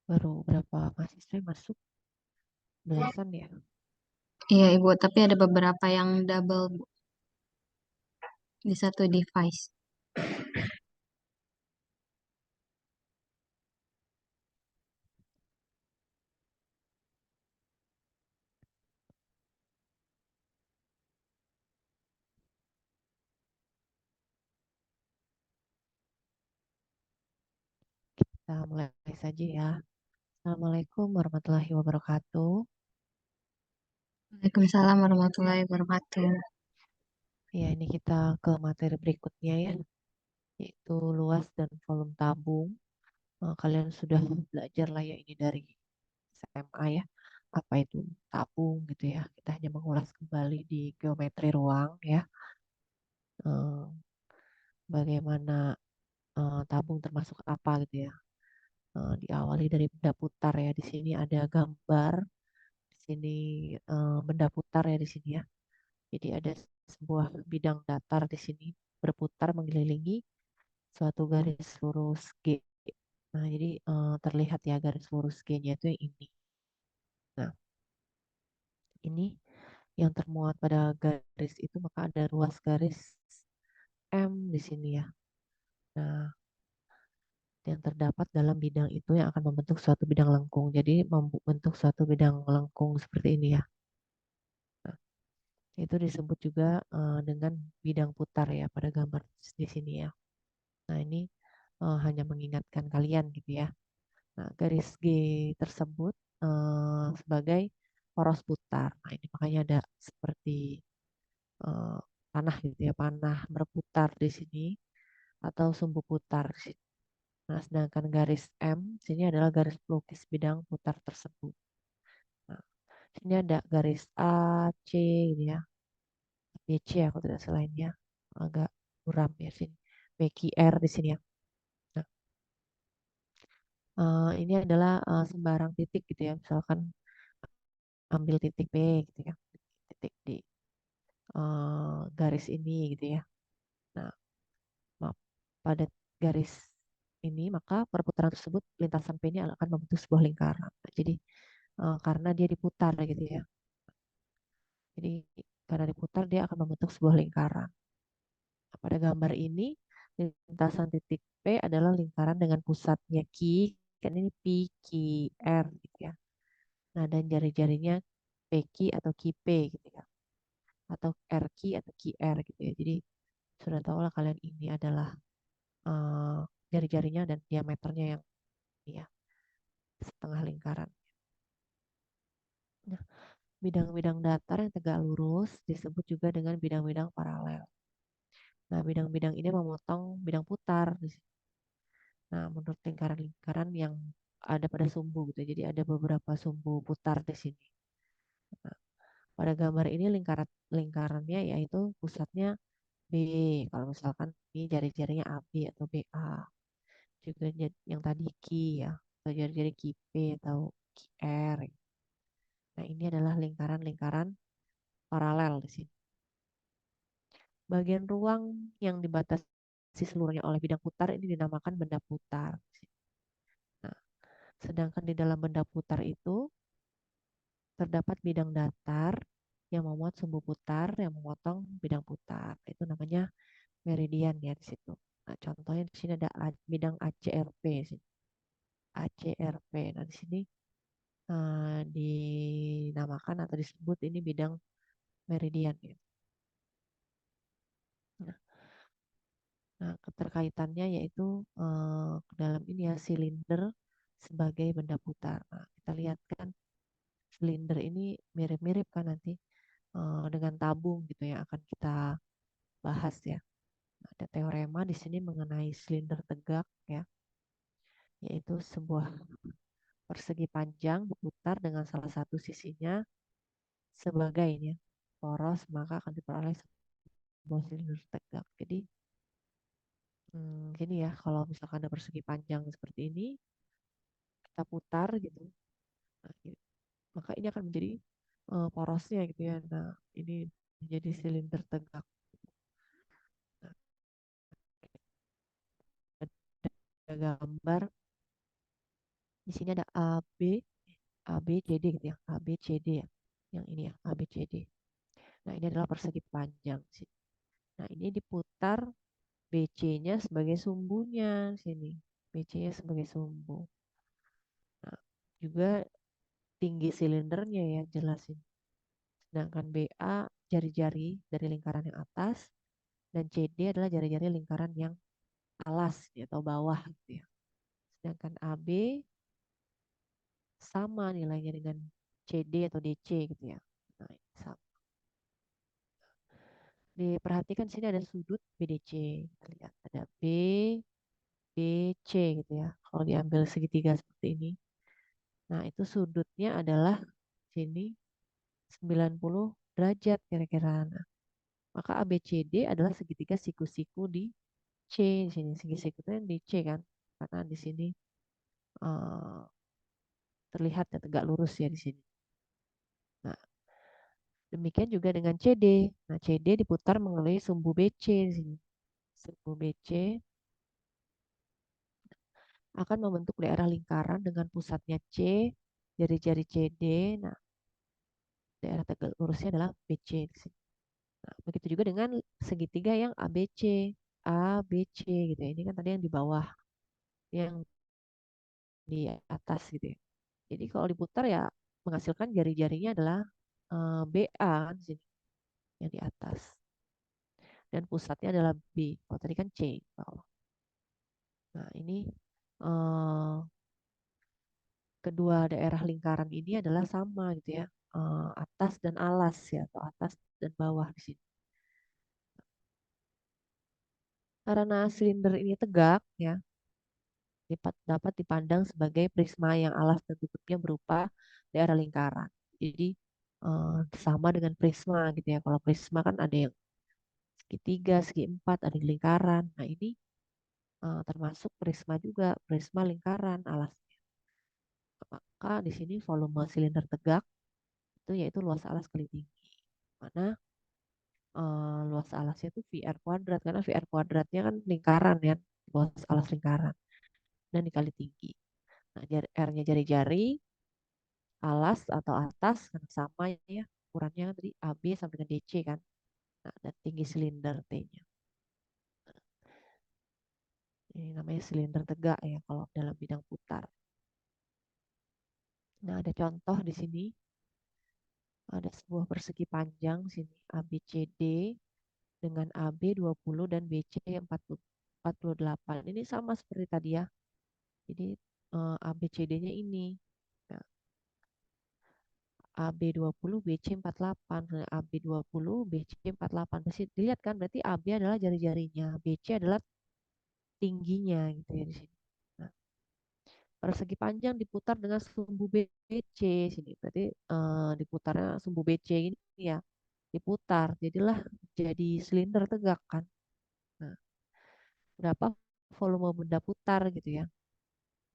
Baru berapa mahasiswa yang masuk? Belasan ya. Iya, Ibu, tapi ada beberapa yang double, Bu, di satu device. Kita mulai saja ya. Assalamualaikum warahmatullahi wabarakatuh. Waalaikumsalam warahmatullahi wabarakatuh. Ya, ini kita ke materi berikutnya ya, yaitu luas dan volume tabung. Kalian sudah belajar lah ya ini dari SMA ya. Apa itu tabung gitu ya. Kita hanya mengulas kembali di geometri ruang ya. Eh, Bagaimana tabung termasuk apa gitu ya. Diawali dari benda putar ya. Di sini ada gambar. Di sini benda putar ya di sini ya. Jadi ada sebuah bidang datar di sini berputar mengelilingi suatu garis lurus G. Nah, jadi terlihat ya garis lurus G-nya itu yang ini. Nah, ini yang termuat pada garis itu maka ada ruas garis M di sini ya. Nah, yang terdapat dalam bidang itu yang akan membentuk suatu bidang lengkung. Jadi membentuk suatu bidang lengkung seperti ini ya. Nah, itu disebut juga dengan bidang putar ya pada gambar di sini ya. Nah, ini hanya mengingatkan kalian gitu ya. Nah, garis G tersebut sebagai poros putar. Nah, ini makanya ada seperti eh, panah gitu ya, panah berputar di sini atau sumbu putar di sini. Nah, sedangkan garis M sini adalah garis pelukis bidang putar tersebut. Nah, sini ada garis A, C gitu ya. BC aku tidak salah ini ya. Agak buram ya sini. BQR di sini ya. Nah, ini adalah sembarang titik gitu ya. Misalkan ambil titik B gitu ya. Titik di garis ini gitu ya. Nah, pada garis ini maka perputaran tersebut lintasan P ini akan membentuk sebuah lingkaran. Nah, jadi karena dia diputar gitu ya. Jadi karena diputar dia akan membentuk sebuah lingkaran. Nah, pada gambar ini lintasan titik P adalah lingkaran dengan pusatnya Q, kan ini P, Q, R gitu ya. Nah, dan jari-jarinya PQ atau QP gitu ya. Atau RQ atau QR gitu ya. Jadi sudah tahu lah kalian ini adalah jari-jarinya dan diameternya yang ini ya, setengah lingkaran. Nah, bidang-bidang datar yang tegak lurus disebut juga dengan bidang-bidang paralel. Nah, bidang-bidang ini memotong bidang putar. Nah, menurut lingkaran-lingkaran yang ada pada sumbu gitu. Jadi ada beberapa sumbu putar di sini. Nah, pada gambar ini lingkarannya yaitu pusatnya B. Kalau misalkan ini jari-jarinya AB atau BA. Juga yang tadi Q ya. Atau jari-jari QP atau QR. Nah, ini adalah lingkaran-lingkaran paralel di sini. Bagian ruang yang dibatasi seluruhnya oleh bidang putar ini dinamakan benda putar. Nah, sedangkan di dalam benda putar itu terdapat bidang datar yang memuat sumbu putar yang memotong bidang putar. Itu namanya meridian ya di situ. Nah, contohnya di sini ada bidang ACRP sini. ACRP. Nah, di sini dinamakan atau disebut ini bidang meridian ya. Nah, Nah, keterkaitannya yaitu ke dalam ini ya silinder sebagai benda putar. Nah, kita lihat kan silinder ini mirip-mirip kan nanti dengan tabung gitu yang akan kita bahas ya. Nah, ada teorema di sini mengenai silinder tegak ya, yaitu sebuah persegi panjang berputar dengan salah satu sisinya sebagai ini ya, poros maka akan diperoleh sebuah silinder tegak. Jadi gini ya, kalau misalkan ada persegi panjang seperti ini, kita putar gitu. Nah, maka ini akan menjadi porosnya gitu ya. Nah, ini menjadi silinder tegak. Nah, ada gambar Di sini ada A, B, C, D gitu ya. A, B, C, D ya. Yang ini ya, A, B, C, D. Nah, ini adalah persegi panjang sih. Nah, ini diputar BC-nya sebagai sumbunya sini. BC-nya sebagai sumbu. Nah, juga tinggi silindernya ya jelasin. Sedangkan BA jari-jari dari lingkaran yang atas dan CD adalah jari-jari lingkaran yang alas ya, atau bawah gitu ya. Sedangkan AB sama nilainya dengan CD atau DC gitu ya. Nah, sama. Diperhatikan sini ada sudut BDC. Kita lihat ada B, B, C gitu ya. Kalau diambil segitiga seperti ini. Nah, itu sudutnya adalah sini 90 derajat kira-kira. Nah, maka ABCD adalah segitiga siku-siku di C di sini. Segi-sikunya di C kan. Karena di sini eh, terlihat ya tegak lurus ya di sini. Nah, demikian juga dengan CD. Nah, CD diputar mengenai sumbu BC di sini. Sumbu BC akan membentuk daerah lingkaran dengan pusatnya C, jari-jari CD. Nah, daerah tegak lurusnya adalah BC di sini. Nah, begitu juga dengan segitiga yang ABC, ABC gitu ya. Ini kan tadi yang di bawah, yang di atas gitu ya. Jadi kalau diputar ya menghasilkan jari-jarinya adalah BA kan di sini, yang di atas. Dan pusatnya adalah B. Kalau tadi kan C bawah. Nah, ini eh, kedua daerah lingkaran ini adalah sama gitu ya. Atas dan alas ya, atau atas dan bawah di sini. Karena silinder ini tegak ya, dapat dipandang sebagai prisma yang alas dan tutupnya berupa daerah lingkaran. Jadi sama dengan prisma gitu ya. Kalau prisma kan ada yang segitiga, segi empat, ada yang lingkaran. Nah, ini termasuk prisma juga, prisma lingkaran alasnya. Maka di sini volume silinder tegak itu yaitu luas alas kali tinggi. Mana luas alasnya itu VR kuadrat, karena VR kuadratnya kan lingkaran ya, luas alas lingkaran dan dikali tinggi. Nah, R-nya jari-jari, alas atau atas kan sama ya, ukurannya dari AB sampai dengan DC kan. Nah, dan tinggi silinder T-nya. Ini namanya silinder tegak ya kalau dalam bidang putar. Nah, ada contoh di sini. Ada sebuah persegi panjang sini ABCD dengan AB 20 dan BC 48. Ini sama seperti tadi ya. Jadi ABCD-nya ini. Nah, AB 20, BC 48. Nah, AB 20, BC 48. Masih dilihat kan berarti AB adalah jari-jarinya, BC adalah tingginya gitu ya di sini. Nah, persegi panjang diputar dengan sumbu BC sini. Berarti diputarnya sumbu BC ini ya, diputar. Jadilah jadi silinder tegak kan. Nah, berapa volume benda putar gitu ya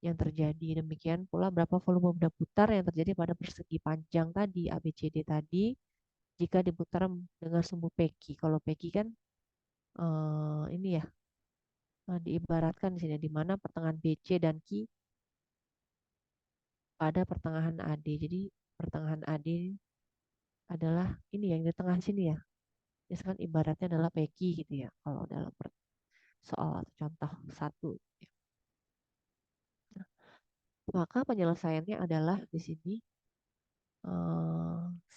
yang terjadi. Demikian pula berapa volume benda putar yang terjadi pada persegi panjang tadi, ABCD tadi, jika diputar dengan sumbu peki. Kalau peki kan ini ya, diibaratkan di sini, di mana pertengahan BC dan Q pada pertengahan AD. Jadi pertengahan AD adalah ini yang di tengah sini ya. Misalkan ibaratnya adalah peki gitu ya. Kalau dalam soal atau contoh satu. Nah, maka penyelesaiannya adalah di sini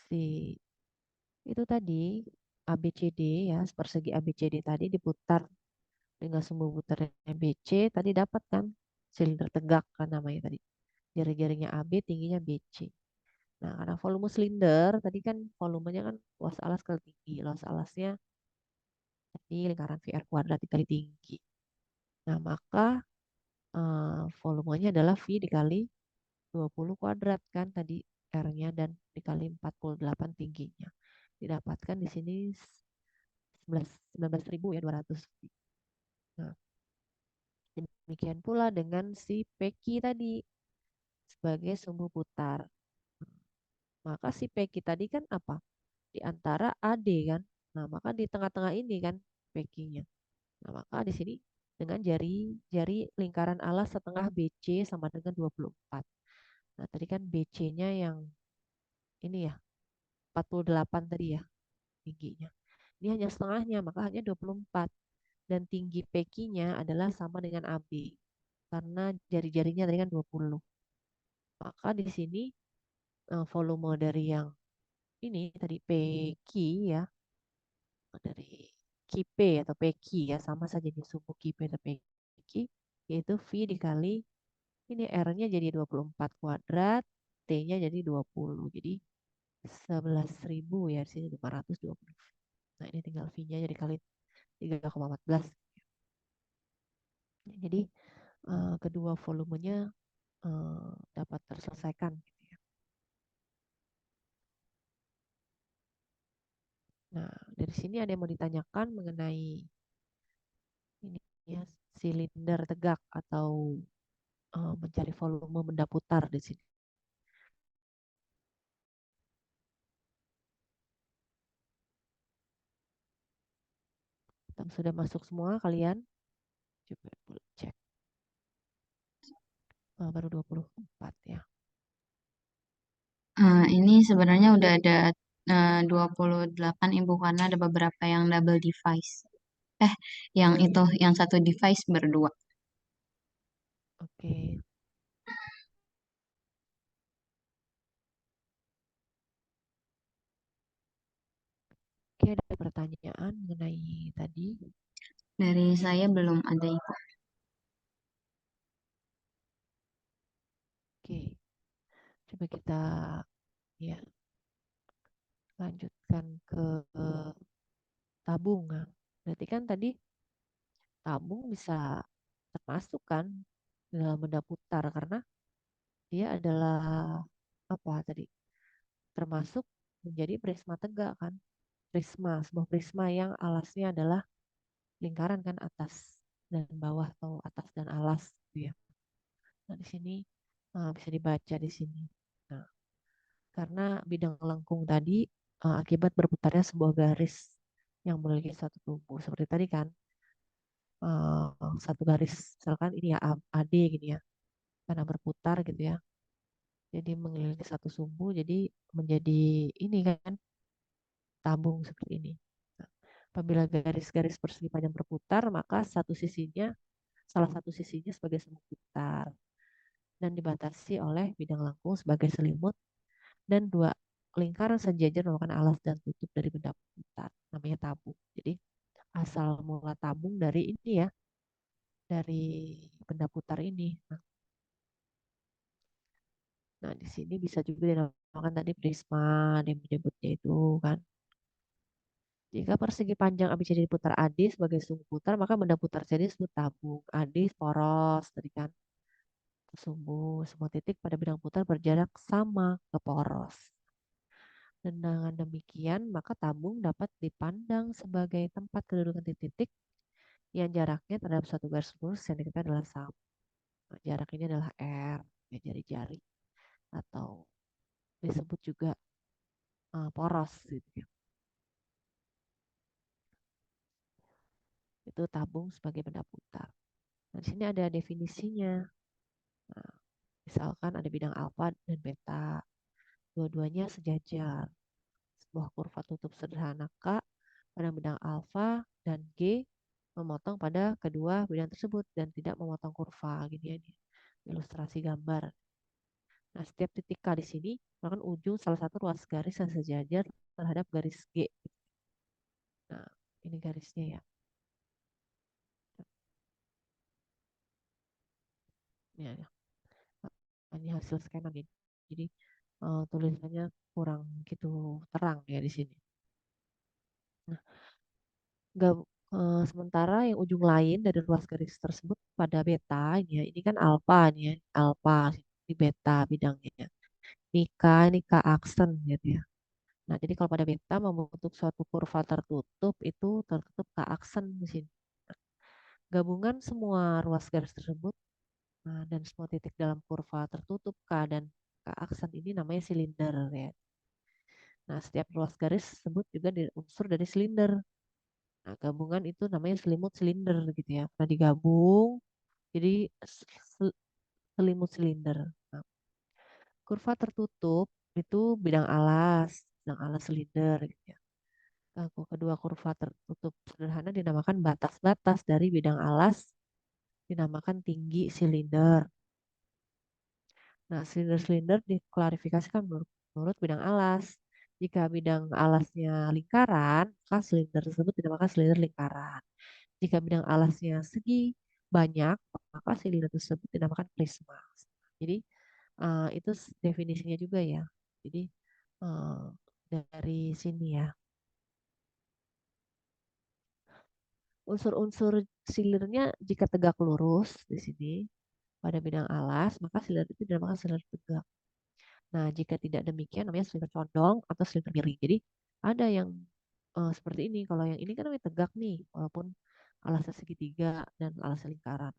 si itu tadi ABCD ya, persegi ABCD tadi diputar dengan sumbu putarnya BC, tadi dapat kan silinder tegak kan namanya tadi. Jari-jarinya AB, tingginya BC. Nah, karena volume silinder tadi kan volumenya kan luas alas kali tinggi. Luas alasnya tadi lingkaran VR kuadrat dikali tinggi. Nah, maka volumenya adalah V dikali 20 kuadrat kan tadi R-nya, dan dikali 48 tingginya. Didapatkan di sini 19.000 ya 200. Nah, demikian pula dengan si Peki tadi sebagai sumbu putar. Maka si Peki tadi kan apa? Di antara AD kan. Nah, maka di tengah-tengah ini kan Pekinya. Nah, maka di sini dengan jari lingkaran alas setengah BC sama dengan 24. Nah, tadi kan BC-nya yang ini ya, 48 tadi ya tingginya. Ini hanya setengahnya, maka hanya 24. Dan tinggi PQ-nya adalah sama dengan AB. Karena jari-jarinya tadi kan 20. Maka di sini volume dari yang ini tadi PQ ya, dari QP atau PQ ya, sama saja di suku QP atau PQ, yaitu V dikali ini R-nya jadi 24 kuadrat, T-nya jadi 20. Jadi 11.000 ya, di sini 520. Nah, ini tinggal V-nya jadi kali 3,14. Jadi kedua volumenya dapat terselesaikan gitu ya. Nah, dari sini ada yang mau ditanyakan mengenai ini ya, silinder tegak atau mencari volume benda putar di sini. Sudah masuk semua kalian? Coba dulu cek. Baru 24 ya. Ini sebenarnya udah ada 28 Ibu karena ada beberapa yang double device. Eh, yang itu, yang satu device berdua. Oke. Oke, ada pertanyaan mengenai tadi. Dari saya belum ada Ibu. Oke, coba kita ya lanjutkan ke tabung. Nah, berarti kan tadi tabung bisa termasuk kan dalam benda putar karena dia adalah apa tadi? Termasuk menjadi prisma tegak kan? Prisma, sebuah prisma yang alasnya adalah lingkaran kan atas dan bawah atau atas dan alas gitu ya. Nah, di sini bisa dibaca di sini. Nah, karena bidang lengkung tadi akibat berputarnya sebuah garis yang memiliki satu tubuh. Seperti tadi kan, satu garis, misalkan ini ya AD gini ya, karena berputar gitu ya. Jadi mengelilingi satu sumbu, jadi menjadi ini kan tabung seperti ini. Nah, apabila garis-garis persegi panjang berputar, maka salah satu sisinya sebagai semu putar dan dibatasi oleh bidang lengkung sebagai selimut dan dua lingkaran sejajar merupakan alas dan tutup dari benda putar namanya tabung. Jadi asal mula tabung dari ini ya, dari benda putar ini. Nah, di sini bisa juga dinamakan tadi prisma, yang menyebutnya itu kan. Jika persegi panjang ABCD diputar AD sebagai sumbu putar, maka benda putar CD disebut tabung. AD poros, tadi kan sumbu, semua titik pada bidang putar berjarak sama ke poros. Dan dengan demikian, maka tabung dapat dipandang sebagai tempat kedudukan titik-titik yang jaraknya terhadap satu garis lurus yang diketahui adalah sama. Nah, jarak ini adalah R, ya, jari-jari, atau disebut juga poros gitu ya. Itu tabung sebagai benda putar. Nah, di sini ada definisinya. Nah, misalkan ada bidang alfa dan beta, dua-duanya sejajar. Sebuah kurva tutup sederhana K pada bidang alfa dan G memotong pada kedua bidang tersebut dan tidak memotong kurva. Gini ya, ilustrasi gambar. Nah, setiap titik K di sini merupakan ujung salah satu ruas garis yang sejajar terhadap garis G. Nah, ini garisnya ya. Ya, ya. Ini hasil scanan ini. Jadi tulisannya kurang gitu terang ya di sini. Nah, sementara yang ujung lain dari ruas garis tersebut pada beta ini ya, ini kan alfa nih ya, alfa di beta bidangnya. Ini K aksen gitu ya. Nah, jadi kalau pada beta membentuk suatu kurva tertutup itu tertutup K aksen di sini. Gabungan semua ruas garis tersebut dan semua titik dalam kurva tertutup K dan K aksen ini namanya silinder ya. Nah, setiap ruas garis tersebut juga unsur dari silinder. Nah, gabungan itu namanya selimut silinder gitu ya. Nah, digabung jadi selimut silinder. Nah, kurva tertutup itu bidang alas silinder gitu ya. Kedua kurva tertutup sederhana dinamakan batas-batas dari bidang alas, dinamakan tinggi silinder. Nah, silinder-silinder diklarifikasikan menurut bidang alas. Jika bidang alasnya lingkaran, maka silinder tersebut dinamakan silinder lingkaran. Jika bidang alasnya segi banyak, maka silinder tersebut dinamakan prisma. Jadi itu definisinya juga ya. Jadi eh, dari sini ya. Unsur-unsur silirnya jika tegak lurus di sini pada bidang alas, maka silinder itu dinamakan silinder tegak. Nah, jika tidak demikian namanya silinder condong atau silinder miring. Jadi ada yang seperti ini. Kalau yang ini kan namanya tegak nih, walaupun alasnya segitiga dan alasnya lingkaran.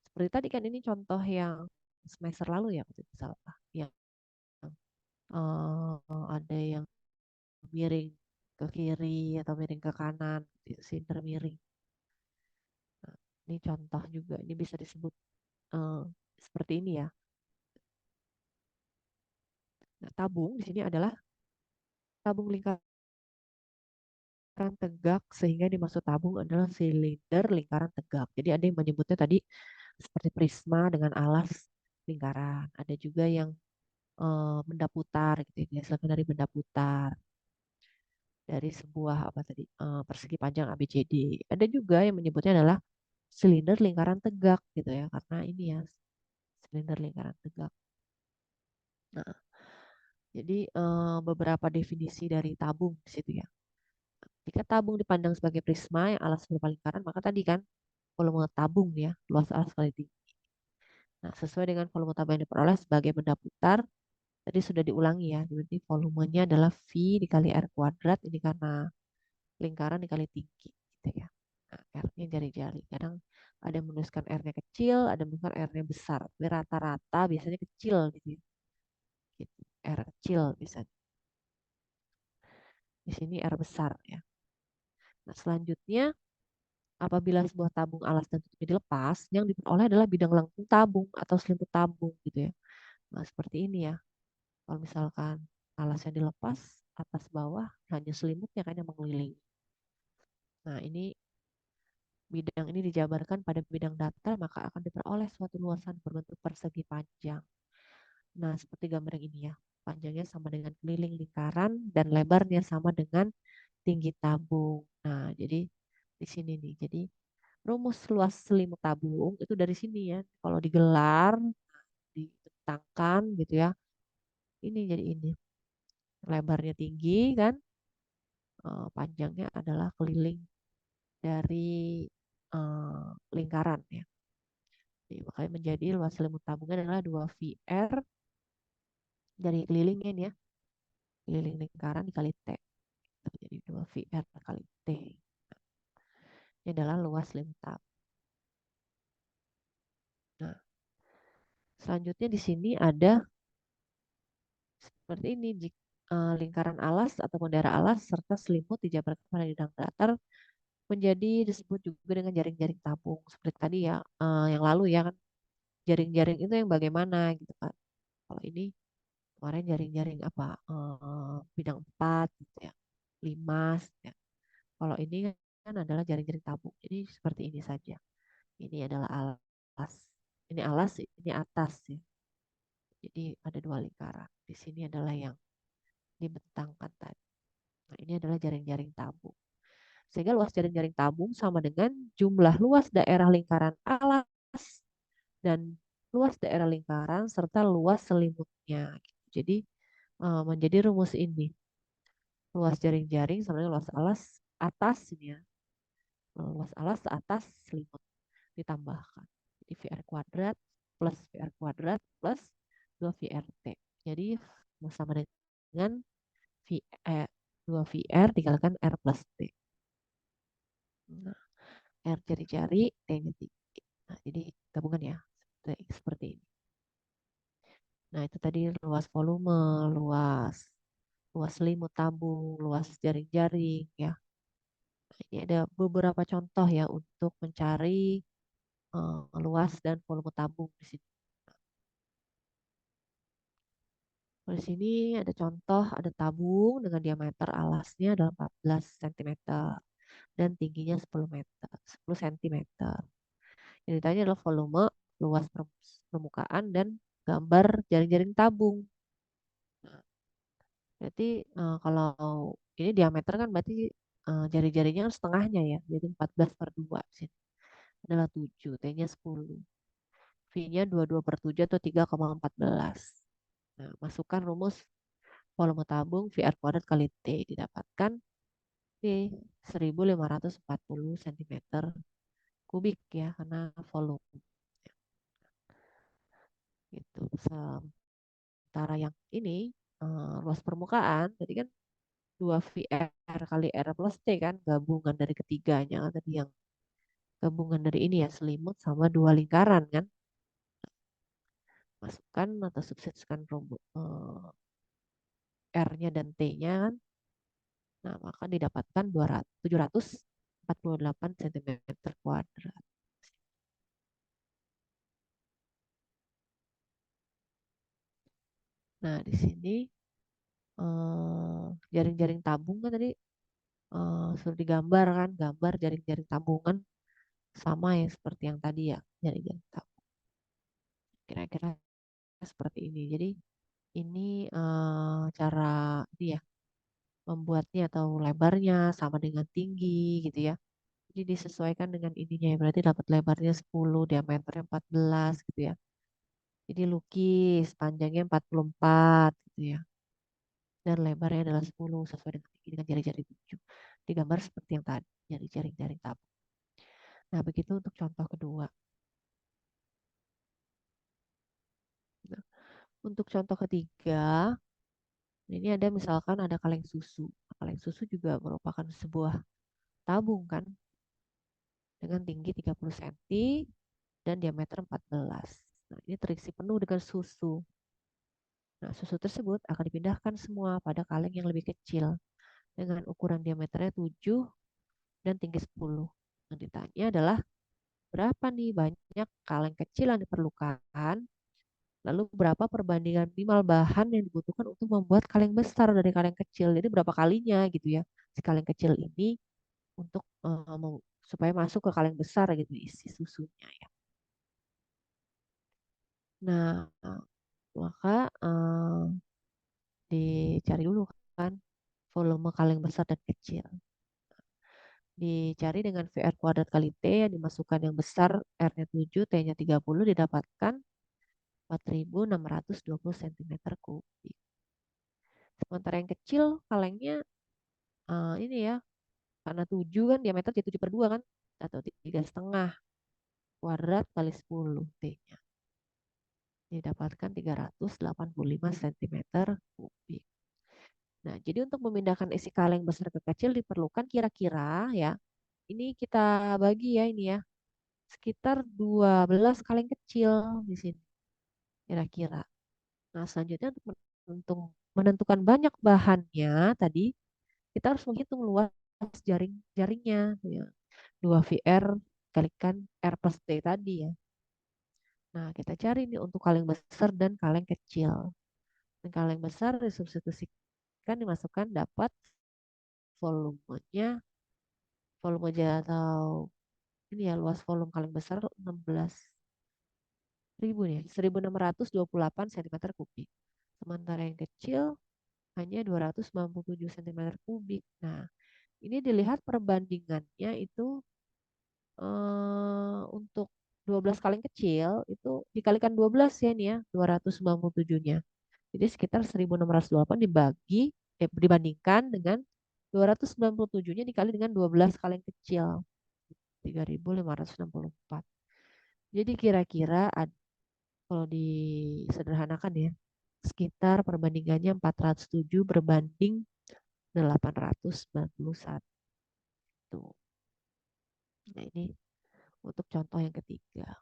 Seperti tadi kan ini contoh yang semester lalu ya, kalau tidak salah. Yang ada yang miring ke kiri atau miring ke kanan, silinder miring. Nah, ini contoh juga, ini bisa disebut eh, seperti ini ya. Nah, tabung di sini adalah tabung lingkaran tegak sehingga dimaksud tabung adalah silinder lingkaran tegak. Jadi ada yang menyebutnya tadi seperti prisma dengan alas lingkaran. Ada juga yang benda putar gitu ya, dihasilkan dari benda putar dari sebuah apa tadi persegi panjang ABCD. Ada juga yang menyebutnya adalah silinder lingkaran tegak gitu ya, karena ini ya silinder lingkaran tegak. Nah, jadi beberapa definisi dari tabung di situ ya. Jika tabung dipandang sebagai prisma yang alas berupa lingkaran, maka tadi kan volume tabung ya, luas alas kali tinggi. Nah, sesuai dengan volume tabung yang diperoleh sebagai benda putar, tadi sudah diulangi ya, berarti volumenya adalah V dikali R kuadrat, ini karena lingkaran dikali tinggi, gitu ya. Nah, R-nya jari-jari. Kadang ada yang menuliskan R-nya kecil, ada yang menuliskan R-nya besar. Tapi rata-rata biasanya kecil gitu ya. Gitu. R kecil bisa. Di sini R besar ya. Nah, selanjutnya apabila sebuah tabung alas dan tutupnya dilepas, yang diperoleh adalah bidang lengkung tabung atau selimut tabung gitu ya. Nah, seperti ini ya. Kalau misalkan alasnya dilepas, atas bawah hanya selimutnya kan yang mengelilingi. Nah, ini bidang ini dijabarkan pada bidang datar, maka akan diperoleh suatu luasan berbentuk persegi panjang. Nah, seperti gambar yang ini ya. Panjangnya sama dengan keliling lingkaran dan lebarnya sama dengan tinggi tabung. Nah, jadi di sini nih. Jadi rumus luas selimut tabung itu dari sini ya. Kalau digelar, dibentangkan gitu ya. Ini jadi ini. Lebarnya tinggi kan, panjangnya adalah keliling dari lingkaran ya. Jadi, makanya menjadi luas selimut tabungnya adalah 2VR dari kelilingnya ini ya. Keliling lingkaran dikali T. Jadi 2VR kali T. Ini adalah luas selimut tabung. Nah, selanjutnya di sini ada seperti ini. Lingkaran alas ataupun daerah alas serta selimut dijabarkan pada bidang datar menjadi disebut juga dengan jaring-jaring tabung. Seperti tadi ya, yang lalu ya kan. Jaring-jaring itu yang bagaimana gitu kan. Kalau ini kemarin jaring-jaring apa? Bidang 4 gitu ya. Limas ya. Kalau ini kan adalah jaring-jaring tabung. Jadi seperti ini saja. Ini adalah alas. Ini alas, ini atas ya. Jadi ada dua lingkaran. Di sini adalah yang dibentangkan tadi. Nah, ini adalah jaring-jaring tabung. Sehingga luas jaring-jaring tabung sama dengan jumlah luas daerah lingkaran alas dan luas daerah lingkaran serta luas selimutnya. Jadi menjadi rumus ini. Luas jaring-jaring sama dengan luas alas atas ini ya. Luas alas atas selimut ditambahkan. Jadi VR kuadrat plus VR kuadrat plus 2VRT. Jadi sama dengan V, 2VR dikalikan R plus T. Nah, R jari-jari, T-nya tinggi. Nah, jadi gabungan ya. Seperti ini. Nah, itu tadi luas volume, luas luas selimut tabung, luas jaring-jaring ya. Nah, ini ada beberapa contoh ya untuk mencari luas dan volume tabung di sini. Kalau di sini ada contoh, ada tabung dengan diameter alasnya adalah 14 cm dan tingginya 10 meter, 10 cm. Yang ditanya adalah volume, luas permukaan, dan gambar jaring-jaring tabung. Nah, berarti kalau ini diameter kan berarti jari-jarinya kan setengahnya ya, jadi 14 per 2 sini adalah 7, T-nya 10. V-nya 22 per 7 atau 3,14. Nah, masukkan rumus volume tabung VR kuadrat kali T didapatkan di 1540 cm kubik ya, karena volume gitu. Sementara yang ini luas permukaan, jadi kan 2 VR kali R plus T kan, gabungan dari ketiganya kan tadi, yang gabungan dari ini ya, selimut sama dua lingkaran kan. Masukkan atau substitusikan R-nya dan T-nya kan. Nah, maka didapatkan 748 cm kuadrat. Nah, di sini jaring-jaring tabung kan tadi sudah digambar kan, gambar jaring-jaring tabungan sama ya seperti yang tadi ya, jaring-jaring tabung. Kira-kira seperti ini. Jadi ini cara ini ya membuatnya atau lebarnya sama dengan tinggi gitu ya. Jadi disesuaikan dengan ininya ya. Berarti dapat lebarnya 10, diameternya 14 gitu ya. Jadi lukis panjangnya 44 gitu ya. Dan lebarnya adalah 10 sesuai dengan tinggi dengan jari-jari 7. Digambar seperti yang tadi, jari-jari tabung. Nah, begitu untuk contoh kedua. Nah, untuk contoh ketiga, ini ada misalkan ada kaleng susu. Kaleng susu juga merupakan sebuah tabung kan, dengan tinggi 30 cm dan diameter 14. Nah, ini terisi penuh dengan susu. Nah, susu tersebut akan dipindahkan semua pada kaleng yang lebih kecil dengan ukuran diameternya 7 dan tinggi 10. Yang ditanya adalah berapa nih banyak kaleng kecil yang diperlukan, lalu berapa perbandingan minimal bahan yang dibutuhkan untuk membuat kaleng besar dari kaleng kecil. Jadi berapa kalinya gitu ya si kaleng kecil ini untuk supaya masuk ke kaleng besar gitu isi susunya ya. Nah, maka dicari dulu kan volume kaleng besar dan kecil. Dicari dengan VR kuadrat kali T yang dimasukkan yang besar R-nya 7, T-nya 30 didapatkan 4620 cm kubik. Sementara yang kecil kalengnya ini ya, karena 7 kan diameter jadi 7 per 2 kan, atau 3,5 kuadrat kali 10 T-nya. Didapatkan 385 cm kubik. Nah, jadi untuk memindahkan isi kaleng besar ke kecil diperlukan kira-kira ya, ini kita bagi ya ini ya, sekitar 12 kaleng kecil di sini kira-kira. Nah, selanjutnya untuk menentukan banyak bahannya tadi, kita harus menghitung luas jaringnya ya. 2 VR kalikan R plus T tadi ya. Nah, kita cari nih untuk kaleng besar dan kaleng kecil. Dan kaleng besar disubstitusikan, dimasukkan, dapat volumenya, volume aja atau ini ya, luas volume kaleng besar 16.000 nih, 1628 cm kubik. Sementara yang kecil hanya 297 cm kubik. Nah, ini dilihat perbandingannya itu untuk 12 kaleng kecil itu dikalikan 12 ya nih ya, 297-nya. Jadi sekitar 1628 dibandingkan dengan 297-nya dikali dengan 12 kaleng kecil. 3564. Jadi kira-kira kalau disederhanakan ya, sekitar perbandingannya 407 berbanding 891. Nah, ini untuk contoh yang ketiga.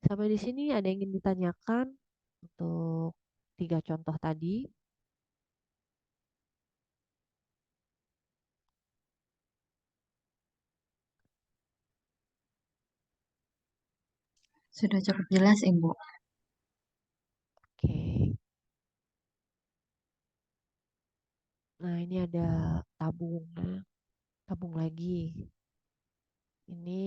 Sampai di sini ada yang ingin ditanyakan untuk tiga contoh tadi? Sudah cukup jelas, Ibu. Oke. Nah, ini ada tabung, ya. Tabung lagi. Ini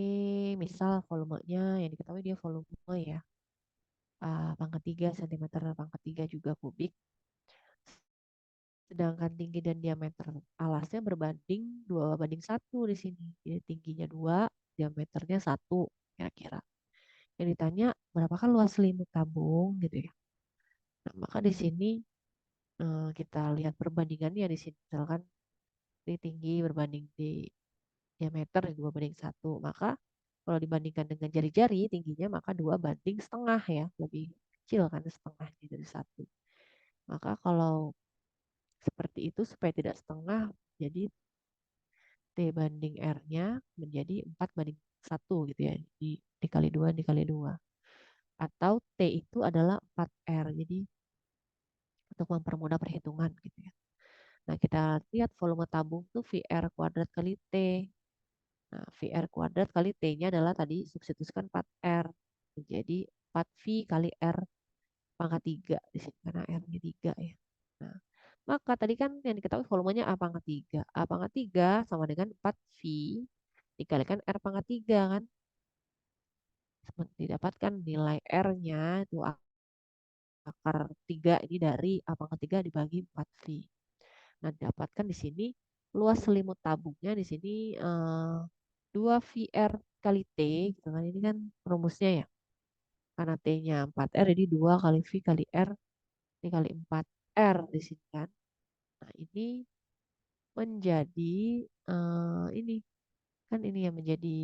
misal volumenya yang diketahui dia volume ya, pangkat 3 cm pangkat 3 juga kubik. Sedangkan tinggi dan diameter alasnya berbanding 2:1 di sini. Jadi tingginya 2, diameternya 1 kira-kira. Yang ditanya berapakah luas selimut tabung gitu ya. Nah, maka di sini kita lihat perbandingannya di sini. Misalkan di tinggi berbanding di diameter 2:1. Maka kalau dibandingkan dengan jari-jari tingginya maka 2:1 ya. Lebih kecil kan setengahnya dari 1. Maka kalau seperti itu supaya tidak setengah, jadi T banding R-nya menjadi 4:1 gitu ya. Dikali 2 dikali 2. Atau T itu adalah 4R. Jadi untuk mempermudah perhitungan gitu ya. Nah, kita lihat volume tabung tuh VR kuadrat kali T. Nah, VR kuadrat kali T-nya adalah tadi substitusikan 4R. Jadi 4V kali R pangkat 3 di sini karena R-nya 3 ya. Nah, maka tadi kan yang diketahui volumenya A pangkat 3. A pangkat 3 sama dengan 4V dikalikan R pangkat 3 kan. Didapatkan nilai R-nya itu akar 3 ini dari A pangkat 3 dibagi 4V. Nah, didapatkan di sini luas selimut tabungnya di sini 2VR kali T gitu kan. Ini kan rumusnya ya. Karena T-nya 4R jadi 2 kali V kali R dikali 4R di sini kan. Nah, ini menjadi ini kan ini yang menjadi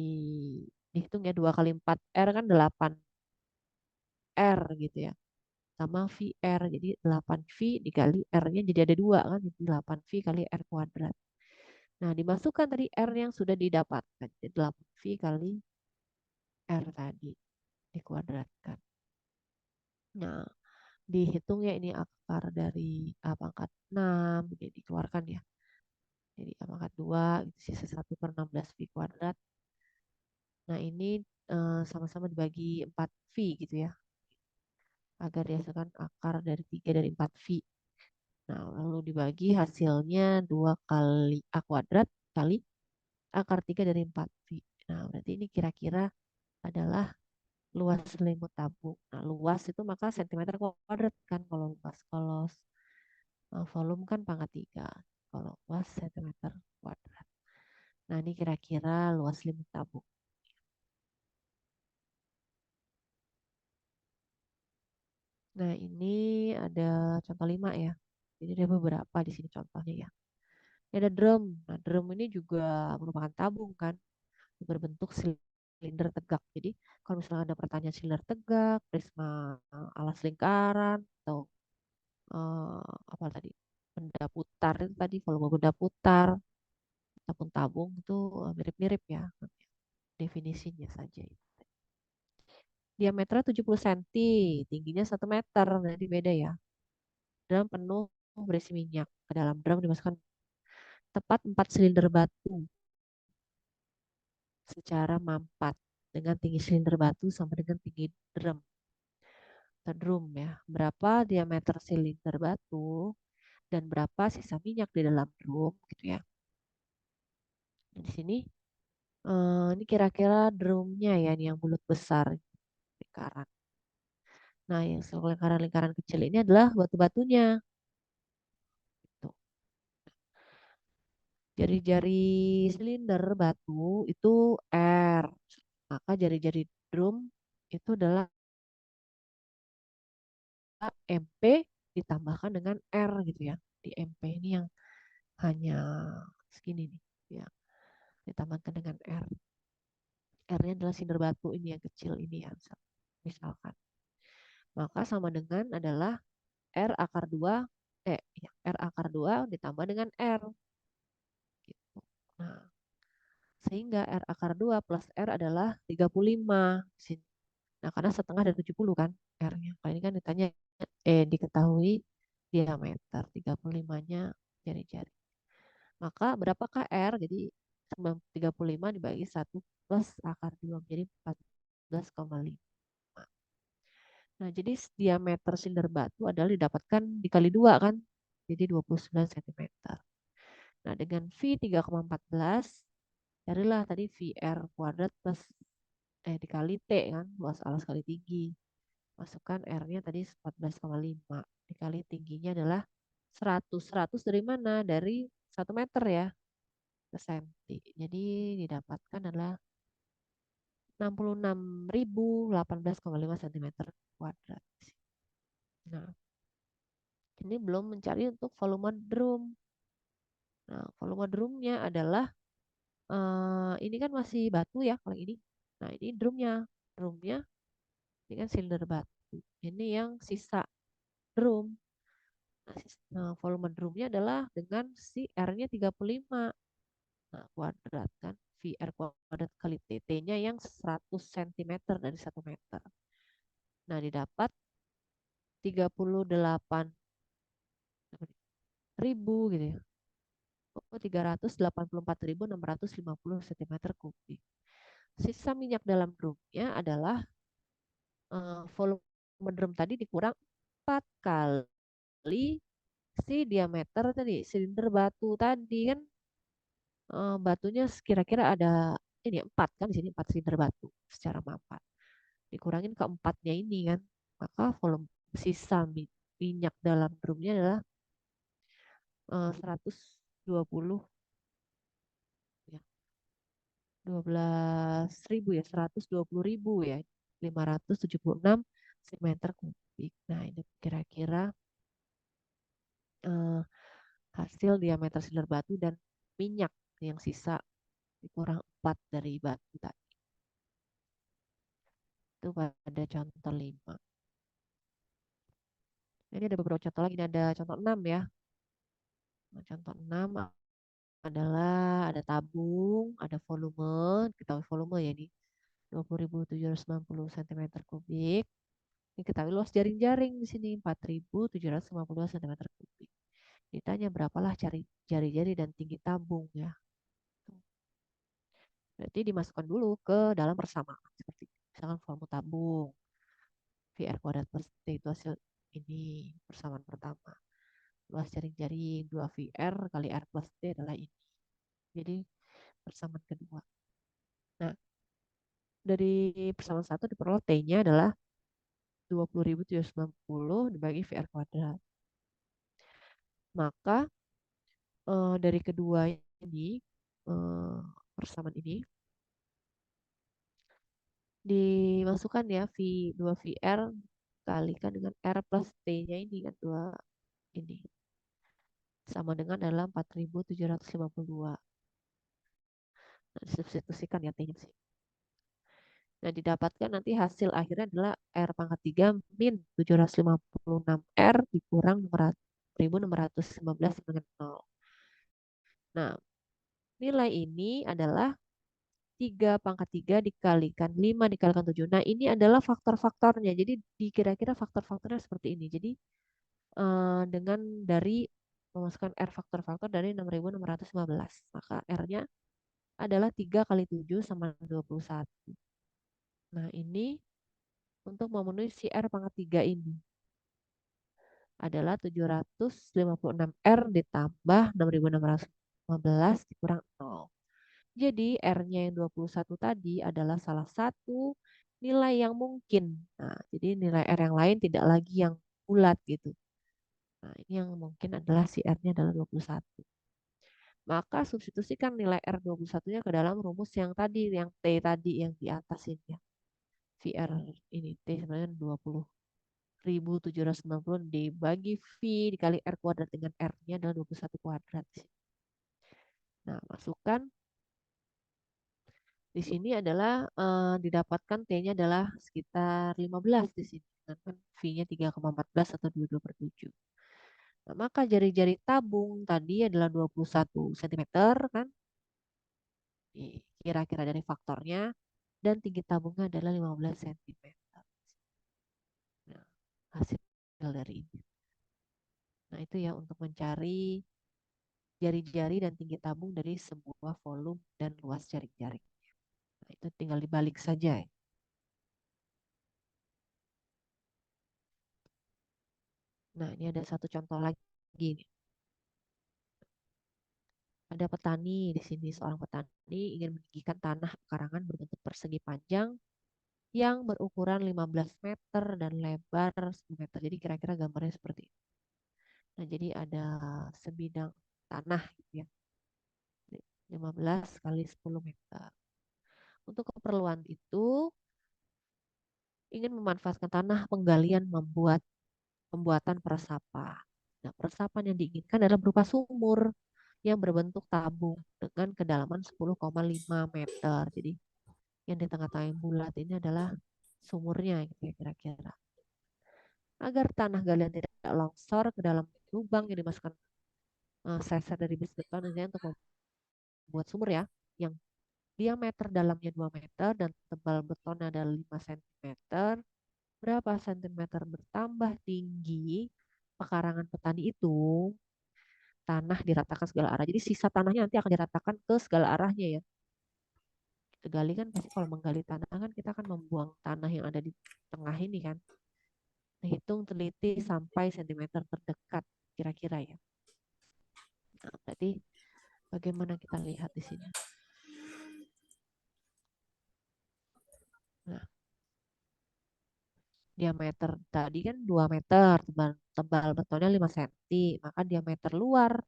dihitung ya 2 kali 4R kan 8R gitu ya. Sama VR jadi 8V dikali R-nya jadi ada 2 kan jadi 8V kali R kuadrat. Nah, dimasukkan tadi R yang sudah didapatkan. Jadi 8V kali R tadi dikuadratkan. Nah, dihitung ya ini akar dari A pangkat 6. Jadi dikeluarkan ya. Jadi A pangkat 2 itu sisa 1/16 V kuadrat. Nah, ini sama-sama dibagi 4V gitu ya. Agar dihasilkan akar dari 3 dari 4V. Nah, lalu dibagi hasilnya 2 kali A kuadrat kali akar 3 dari 4V. Nah, berarti ini kira-kira adalah luas selimut tabung. Nah, luas itu maka sentimeter kuadrat kan kalau luas. Kalau volume kan pangkat 3. Kalau luas sentimeter kuadrat. Nah, ini kira-kira luas selimut tabung. Nah, ini ada contoh 5 ya. Jadi ada beberapa di sini contohnya ya. Ini ada drum. Nah, drum ini juga merupakan tabung kan. Berbentuk silinder tegak. Jadi kalau misalnya ada pertanyaan silinder tegak, prisma alas lingkaran, atau apa tadi benda putar itu tadi volume benda putar ataupun tabung itu mirip-mirip ya definisinya saja. Diameternya 70 cm, tingginya 1 meter, jadi beda ya. Drum penuh berisi minyak. Ke dalam drum dimasukkan tepat 4 silinder batu secara mampat dengan tinggi silinder batu sama dengan tinggi drum atau drum ya. Berapa diameter silinder batu dan berapa sisa minyak di dalam drum gitu ya. Di sini ini kira-kira drumnya ya, ini yang bulat besar lingkaran. Nah, yang lingkaran-lingkaran kecil ini adalah batu-batunya. Gitu. Jari-jari silinder batu itu R, maka jari-jari drum itu adalah MP ditambahkan dengan R gitu ya. Di MP ini yang hanya segini nih, ya, ditambahkan dengan R. R-nya adalah silinder batu ini yang kecil ini ya, misalkan. Maka sama dengan adalah R akar 2 ya, R akar 2 ditambah dengan R gitu. Nah, sehingga R akar 2 plus R adalah 35 sini. Nah, karena setengah dari 70 kan R-nya. Kalau ini kan ditanya diketahui diameter 35-nya jari-jari. Maka berapakah R? Jadi 35 dibagi 1 plus akar 2 menjadi 14,5. Nah, jadi diameter silinder batu adalah didapatkan dikali 2 kan. Jadi 29 cm. Nah, dengan V 3,14, carilah tadi VR kuadrat plus dikali T kan, luas alas kali tinggi. Masukkan R-nya tadi 14,5 dikali tingginya adalah 100. 100 dari mana? Dari 1 meter ya ke senti. Jadi didapatkan adalah 66.018,5 cm kuadrat. Nah, ini belum mencari untuk volume drum. Nah, volume drumnya adalah ini kan masih batu ya kalau ini. Nah, ini drumnya. Drumnya ini kan silinder batu. Ini yang sisa drum. Nah, volume drumnya adalah dengan si R-nya 35. Nah, kuadrat kan. VR kuadrat kali TT-nya yang 100 cm dari 1 meter. Nah, didapat 38.000 gitu ya. Oh, 384.650 cm3. Sisa minyak dalam drumnya adalah volume drum tadi dikurang 4 kali si diameter tadi, silinder batu tadi kan, batunya kira-kira ada ini 4 kan, di sini 4 silinder batu secara mapat. Dikurangin ke empatnya ini kan, maka volume sisa minyak dalam drumnya adalah 120 ya, 12.000 ya, 120.000 ya, 576 cm kubik. Nah, ini kira-kira eh, hasil diameter silinder batu dan minyak yang sisa dikurang 4 dari batu tadi. Itu pada contoh 5. Ini ada beberapa contoh lagi. Ini ada contoh 6 ya. Nah, contoh 6 adalah ada tabung, ada volume, ketahui volume ya ini 20.790 cm3. Ini ketahui luas jaring-jaring di sini 4.752 cm3. Ditanya berapalah jari-jari dan tinggi tabung ya. Berarti dimasukkan dulu ke dalam persamaan seperti misalkan volume tabung VR kuadrat plus T itu hasil ini persamaan pertama. Luas jaring-jaring 2 VR kali R plus T adalah ini. Jadi persamaan kedua. Nah, dari persamaan satu diperoleh T-nya adalah 20.790 dibagi VR kuadrat. Maka dari kedua ini, eh, persamaan ini, dimasukkan ya V2 VR kalikan dengan R plus T-nya ini kan, dua ini. Sama dengan adalah 4.752. Nah, disubstitusikan ya T-nya sih. Nah, didapatkan nanti hasil akhirnya adalah R pangkat 3 min 756 R dikurang 6.615 dengan 0. Nah, nilai ini adalah 3 pangkat 3 dikalikan 5 dikalikan 7. Nah, ini adalah faktor-faktornya. Jadi, dikira-kira faktor-faktornya seperti ini. Jadi, dengan dari memasukkan R faktor-faktor dari 6.615. Maka R-nya adalah 3 kali 7 sama 21. Nah, ini untuk memenuhi si R pangkat 3 ini adalah 756 R ditambah 6.615 dikurang 0. Jadi R-nya yang 21 tadi adalah salah satu nilai yang mungkin. Nah, jadi nilai R yang lain tidak lagi yang bulat gitu. Nah, ini yang mungkin adalah si R-nya adalah 21. Maka substitusikan nilai R21-nya ke dalam rumus yang tadi, yang T tadi yang di atas ini ya. VR ini T sebenarnya 20.790 dibagi V dikali R kuadrat dengan R-nya adalah 21 kuadrat. Nah, masukkan di sini adalah didapatkan T-nya adalah sekitar 15 di sini. Sedangkan V-nya 3,14 atau 22 per 7. Nah, maka jari-jari tabung tadi adalah 21 cm kan. Kira-kira dari faktornya. Dan tinggi tabungnya adalah 15 cm. Nah, hasil dari ini. Nah, itu ya untuk mencari jari-jari dan tinggi tabung dari sebuah volume dan luas jari-jari. Nah, itu tinggal dibalik saja ya. Nah, ini ada satu contoh lagi nih. Ada petani di sini, seorang petani ingin meninggikan tanah pekarangan berbentuk persegi panjang yang berukuran 15 meter dan lebar 10 meter. Jadi kira-kira gambarnya seperti itu. Nah, jadi ada sebidang tanah gitu ya, 15 kali 10 meter. Untuk keperluan itu ingin memanfaatkan tanah penggalian pembuatan peresapan. Nah, peresapan yang diinginkan adalah berupa sumur yang berbentuk tabung dengan kedalaman 10,5 meter. Jadi yang di tengah-tengah yang bulat ini adalah sumurnya gitu ya kira-kira. Agar tanah galian tidak longsor ke dalam lubang yang dimasukkan sesar dari besi beton ini untuk membuat sumur ya, yang diameter dalamnya 2 meter dan tebal betonnya adalah 5 cm. Berapa sentimeter bertambah tinggi pekarangan petani itu, tanah diratakan segala arah. Jadi sisa tanahnya nanti akan diratakan ke segala arahnya ya. Kita gali kan pasti kalau menggali tanah kan kita akan membuang tanah yang ada di tengah ini kan. Nah, hitung teliti sampai sentimeter terdekat kira-kira ya. Nah, berarti bagaimana kita lihat di sini. Nah, diameter tadi kan 2 meter, tebal betonnya 5 cm, maka diameter luar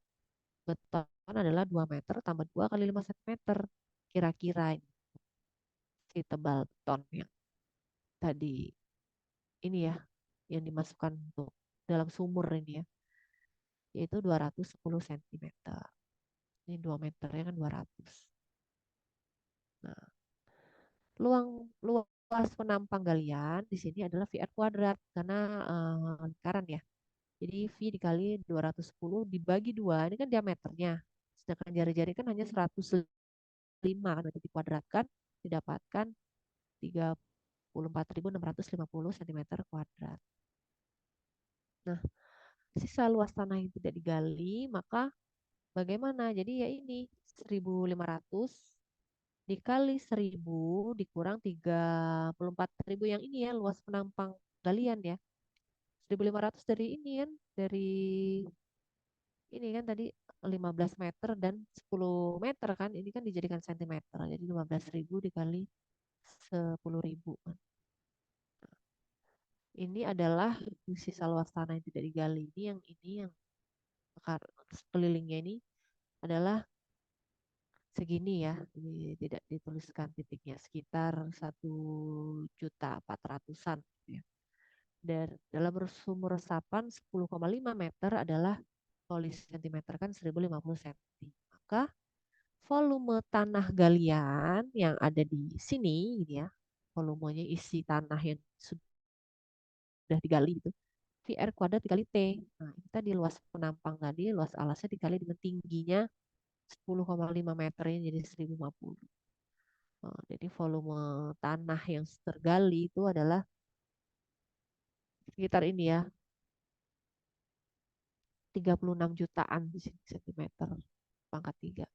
beton adalah 2 meter tambah 2 kali 5 cm. Kira-kira si tebal beton yang tadi ini ya, yang dimasukkan untuk dalam sumur ini ya, yaitu 210 cm. Ini 2 meternya kan 200. Nah, luas penampang galian di sini adalah VR kuadrat karena lingkaran ya. Jadi V dikali 210 dibagi 2, ini kan diameternya. Sedangkan jari-jari kan hanya 105 kan, berarti dikuadratkan didapatkan 34.650 cm kuadrat. Nah, sisa luas tanah yang tidak digali, maka bagaimana? Jadi ya ini 1.500 dikali 1.000 dikurang 34.000 yang ini ya, luas penampang galian ya. 1.500 dari ini kan, dari ini kan tadi 15 meter dan 10 meter kan, ini kan dijadikan sentimeter. Jadi 15.000 dikali 10.000 kan. Ini adalah sisa luas tanah yang tidak digali. Ini yang sekelilingnya ini adalah segini ya, ini tidak dituliskan titiknya, sekitar 1.400.000-an gitu ya. Dan dalam sumur resapan 10,5 meter adalah polis sentimeter kan 1.050 cm. Maka volume tanah galian yang ada di sini gitu ya, volumenya isi tanah yang sudah digali itu VR kuadrat dikali T. Nah, ini tadi luas penampang tadi, luas alasnya dikali dengan tingginya 10,5 meter ini jadi 1.050. Jadi volume tanah yang tergali itu adalah sekitar ini ya, 36 jutaan sentimeter pangkat 3.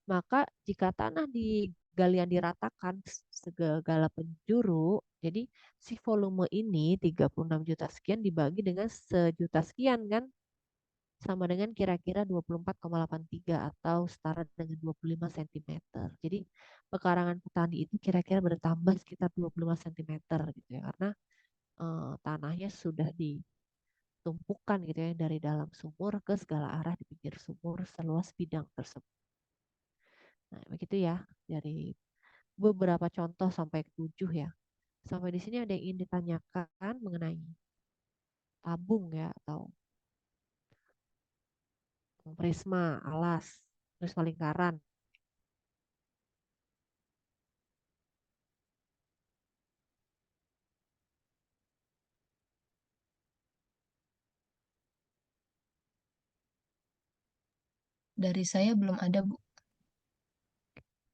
Maka jika tanah di galian diratakan segala penjuru, jadi si volume ini 36 juta sekian dibagi dengan sejuta sekian kan, sama dengan kira-kira 24,83 atau setara dengan 25 cm. Jadi pekarangan petani itu kira-kira bertambah sekitar 25 cm gitu ya, karena tanahnya sudah ditumpukan gitu ya dari dalam sumur ke segala arah di pinggir sumur seluas bidang tersebut. Nah, begitu ya dari beberapa contoh sampai ke 7 ya. Sampai di sini ada yang ingin ditanyakan mengenai tabung ya atau prisma, alas, prisma lingkaran. Dari saya belum ada, Bu.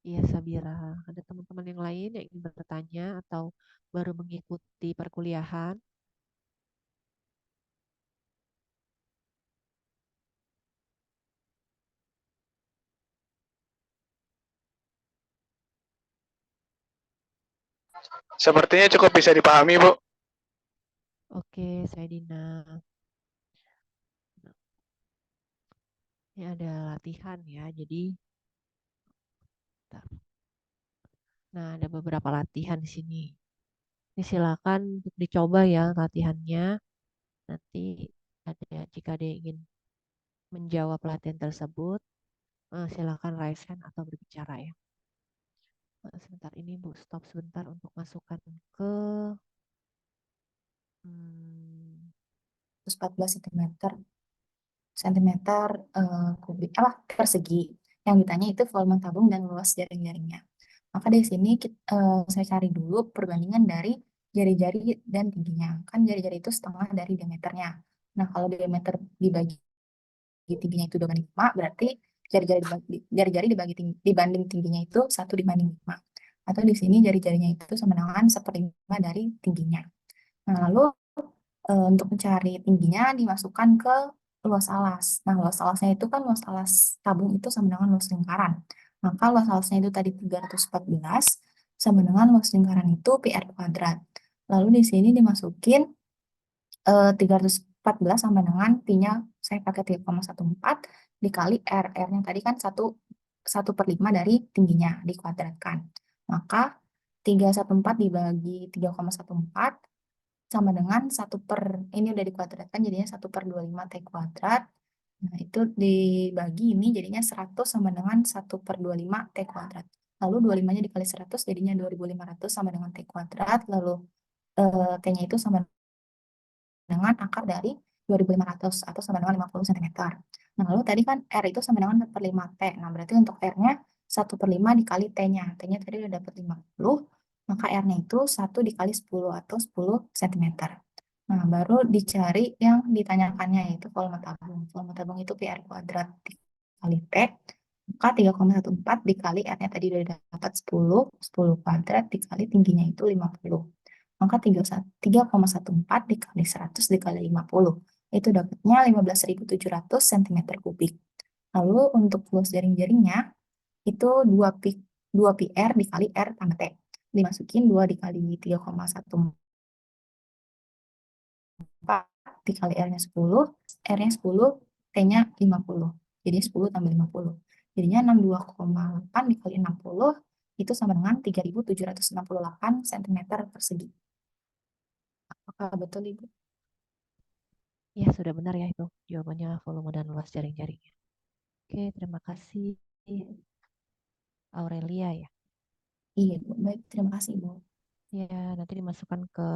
Iya, Sabira. Ada teman-teman yang lain yang ingin bertanya atau baru mengikuti perkuliahan? Sepertinya cukup bisa dipahami, Bu. Oke, saya Dina. Ini ada latihan ya, jadi bentar. Nah, ada beberapa latihan di sini. Ini silakan untuk dicoba ya latihannya. Nanti jika ada yang ingin menjawab latihan tersebut, silakan raise hand atau berbicara ya. Sebentar ini Bu, stop sebentar untuk masukkan ke 14 sentimeter kubik persegi. Yang ditanya itu volume tabung dan luas jaring-jaringnya. Maka di sini saya cari dulu perbandingan dari jari-jari dan tingginya. Kan jari-jari itu setengah dari diameternya. Nah, kalau diameter dibagi tingginya itu 2/5, berarti jari-jari dibanding tingginya itu 1/5. Atau di sini jari-jarinya itu sama dengan 1/5 dari tingginya. Nah, lalu untuk mencari tingginya dimasukkan ke luas alas. Nah, luas alasnya itu kan luas alas tabung itu sama dengan luas lingkaran. Maka luas alasnya itu tadi 314 sama dengan luas lingkaran itu PR kuadrat. Lalu di sini dimasukin 314 sama dengan P-nya saya pakai 3,14 dikali R. R-nya tadi kan 1/5 dari tingginya dikuadratkan. Maka 314 dibagi 3,14 sama dengan ini udah dikuadratkan jadinya 1/25 T kuadrat. Nah, itu dibagi ini jadinya 100 sama dengan 1/25 T kuadrat. Lalu 25-nya dikali 100 jadinya 2.500 sama dengan T kuadrat. Lalu T-nya itu sama dengan akar dari 2.500 atau sama dengan 50 cm. Nah, lalu tadi kan R itu sama dengan 1/5 T. Nah, berarti untuk R-nya 1/5 dikali T-nya. T-nya tadi udah dapat 50, maka R-nya itu 1 dikali 10 atau 10 cm. Nah, baru dicari yang ditanyakannya yaitu volume tabung. Volume tabung itu PR kuadrat dikali T. Maka 3,14 dikali R-nya tadi udah dapat 10 kuadrat dikali tingginya itu 50. Maka 3,14 dikali 100 dikali 50. Itu dapatnya 15.700 cm kubik. Lalu untuk luas jaring-jaringnya itu 2 PR dikali R tambah T. Dimasukin 2 dikali 3,14 dikali R-nya 10, R-nya 10, T-nya 50. Jadi 10 tambah 50. Jadinya 62,8 dikali 60 itu sama dengan 3.768 cm persegi. Apakah betul, Ibu? ya sudah benar ya itu jawabannya volume dan luas jaring-jaringnya. Oke, terima kasih Aurelia ya. Iya, Bu. Baik, terima kasih, Bu. Ya, nanti dimasukkan ke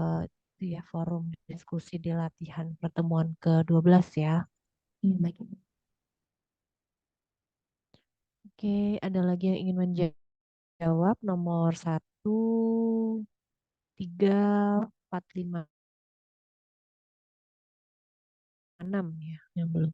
itu ya forum diskusi di latihan pertemuan ke-12 ya. Iya, baik, Ibu. Oke, ada lagi yang ingin menjawab nomor 13456 ya yang belum.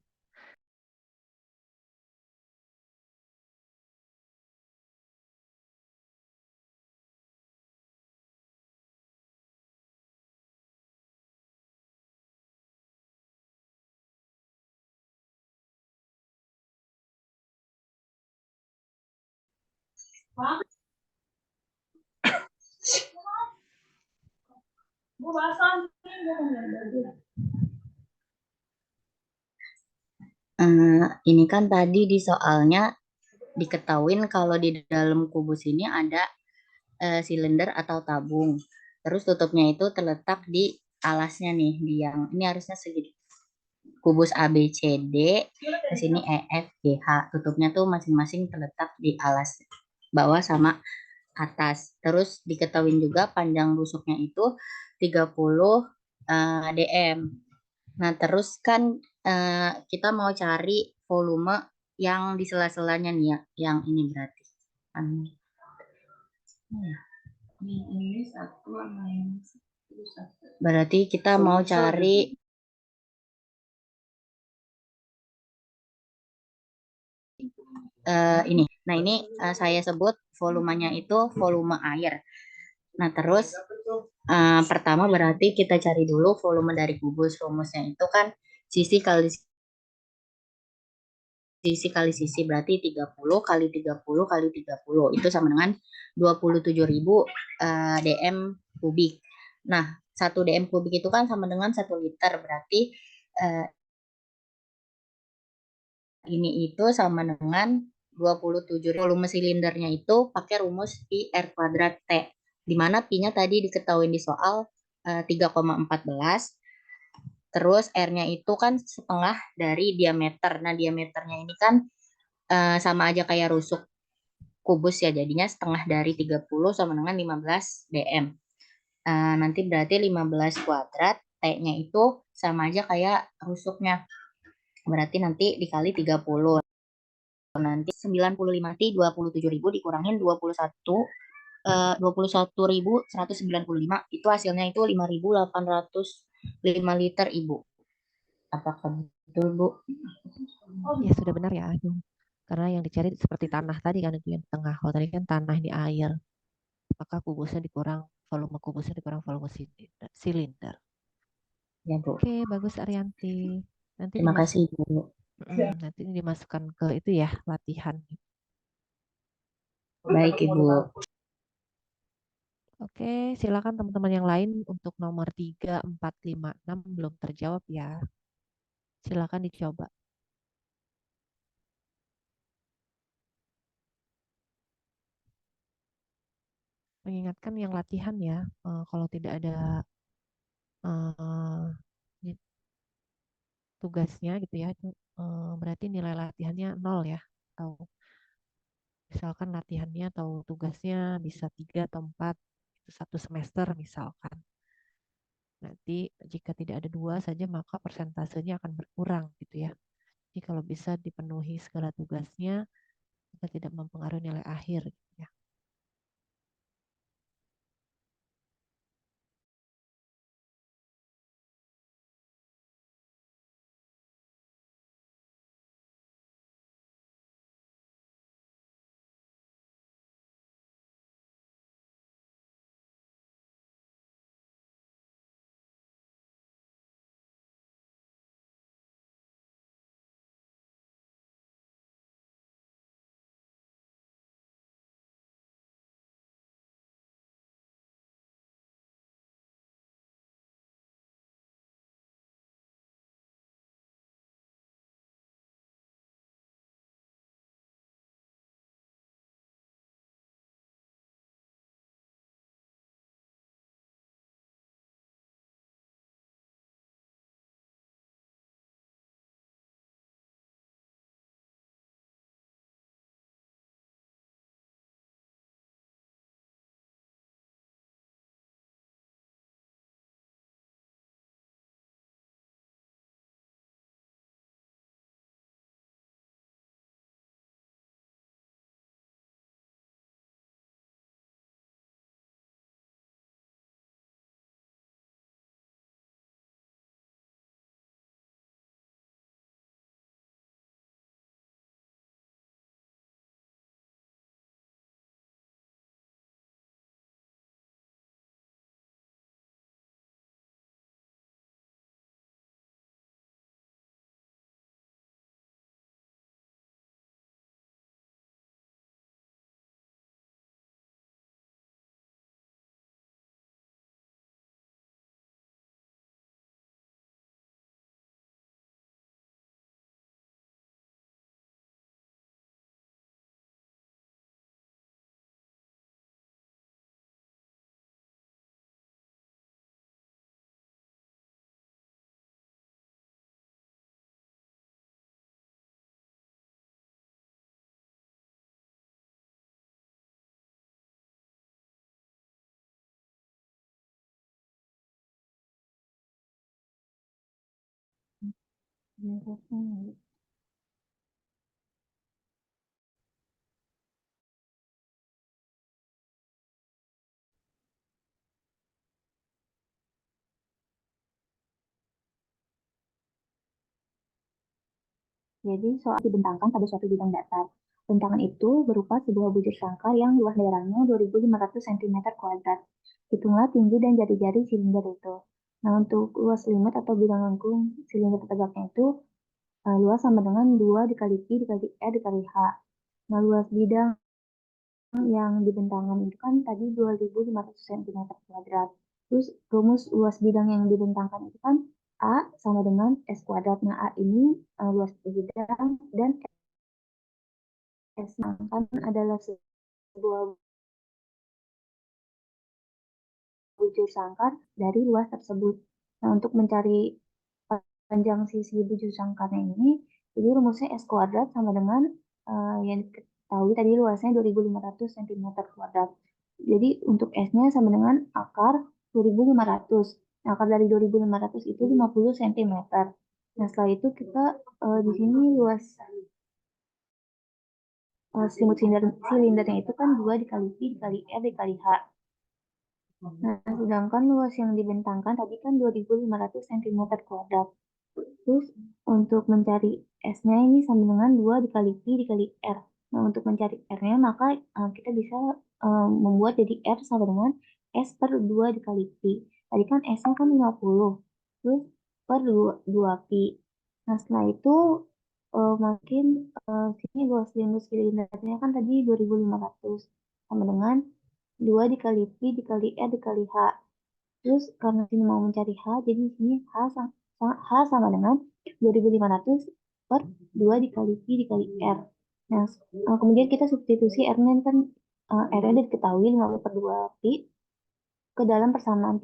Ini kan tadi di soalnya diketahuin kalau di dalam kubus ini ada silinder atau tabung. Terus tutupnya itu terletak di alasnya nih, di yang ini harusnya segini. Kubus A, B, C, D, ke sini E, F, G, H. Tutupnya tuh masing-masing terletak di alas bawah sama atas. Terus diketahuin juga panjang rusuknya itu 30 dm. Nah, terus kan kita mau cari volume yang di sela-selanya nih ya, yang ini berarti. Berarti kita mau cari ini. Nah, ini saya sebut volumenya itu volume air. Nah, terus pertama berarti kita cari dulu volume dari kubus. Rumusnya itu kan sisi kali sisi berarti 30 kali 30 kali 30 itu sama dengan 27.000 dm kubik. Nah, 1 dm kubik itu kan sama dengan 1 liter, berarti ini itu sama dengan 27. Volume silindernya itu pakai rumus Pi R kuadrat T, di mana Pi-nya tadi diketahui di soal 3,14. Terus R-nya itu kan setengah dari diameter. Nah, diameternya ini kan sama aja kayak rusuk kubus ya, jadinya setengah dari 30 sama dengan 15 dm. Nanti berarti 15 kuadrat, T-nya itu sama aja kayak rusuknya. Berarti nanti dikali 30. Nanti 95T 27.000 dikurangin 21.195 itu hasilnya itu 5.805 liter, Ibu. Apakah betul, Bu? Ya sudah benar ya, Agung. Karena yang dicari seperti tanah tadi kan itu yang tengah. Kalau tadi kan tanah ini air, maka volume kubusnya dikurang volume silinder. Ya, Bu. Oke, bagus Arianti. Nanti Terima kasih, Bu. nanti dimasukkan ke itu ya latihan. Baik, Ibu. Oke, silakan teman-teman yang lain untuk nomor 3, 4, 5, 6 belum terjawab ya. Silakan dicoba. Mengingatkan yang latihan ya, kalau tidak ada tugasnya gitu ya, itu berarti nilai latihannya 0 ya. Atau misalkan latihannya atau tugasnya bisa 3 atau 4, itu 1 semester misalkan. Nanti jika tidak ada 2 saja maka persentasenya akan berkurang gitu ya. Jadi kalau bisa dipenuhi segala tugasnya, maka tidak mempengaruhi nilai akhir gitu ya. Jadi soal dibentangkan pada suatu bidang datar. Bentangan itu berupa sebuah bujur sangkar yang luas daerahnya 2.500 cm kuadrat. Hitunglah tinggi dan jari-jari silinder itu. Nah, untuk luas selimut atau bidang lengkung silinder tegaknya itu luas sama dengan 2 dikali Pi dikali R dikali H. Nah, luas bidang yang dibentangkan itu kan tadi 2.500 cm kuadrat. Terus rumus luas bidang yang dibentangkan itu kan A sama dengan S kuadrat. Nah, A ini luas bidang dan S kan adalah sebuah bujur sangkar dari luas tersebut. Nah, untuk mencari panjang sisi bujur sangkarnya ini, jadi rumusnya S kuadrat sama dengan yang diketahui tadi luasnya 2500 cm kuadrat. Jadi untuk S-nya sama dengan akar 2500. Nah, akar dari 2500 itu 50 cm. Nah, setelah itu kita di sini luas silindernya itu kan 2 dikali Pi dikali R dikali H. Nah, sedangkan luas yang dibentangkan tadi kan 2500 cm kuadrat. Terus untuk mencari S-nya ini sama dengan 2 dikali Pi dikali R. Nah, untuk mencari R-nya maka kita bisa membuat jadi R sama dengan S per 2 dikali Pi. Tadi kan S-nya kan 50. Terus per 2 Pi. Nah, setelah itu makin sini luas silindernya kan tadi 2500 sama dengan 2 dikali Pi dikali R dikali H. Terus karena sini mau mencari H, jadi di sini H sama dengan 2500 per 2 dikali Pi dikali R. Nah, kemudian kita substitusi R-nya kan R-nya diketahui 50 per 2 Pi ke dalam persamaan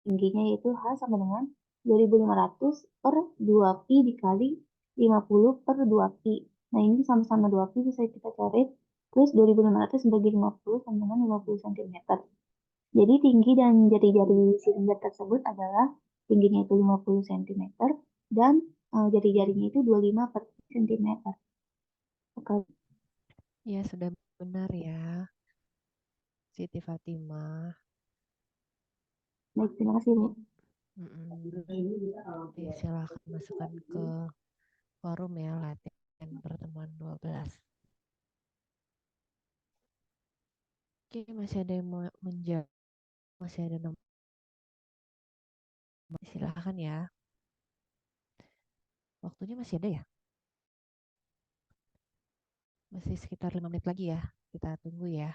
tingginya yaitu H sama dengan 2500 per 2 Pi dikali 50 per 2 Pi. Nah, ini sama-sama 2 Pi bisa kita cari. Terus 2500 bagi 50 sama dengan 50 cm. Jadi tinggi dan jari-jari silinder tersebut adalah tingginya itu 50 cm dan jari-jarinya itu 25 per cm. Oke, Ya, sudah benar ya, Siti Fatimah. baik, terima kasih, Bu. Ya, silakan masukkan ke forum ya, latihan pertemuan 12. Oke, masih ada yang mau menjawab, masih ada nomor, silakan ya. Waktunya masih ada ya? Masih sekitar 5 menit lagi ya, kita tunggu ya.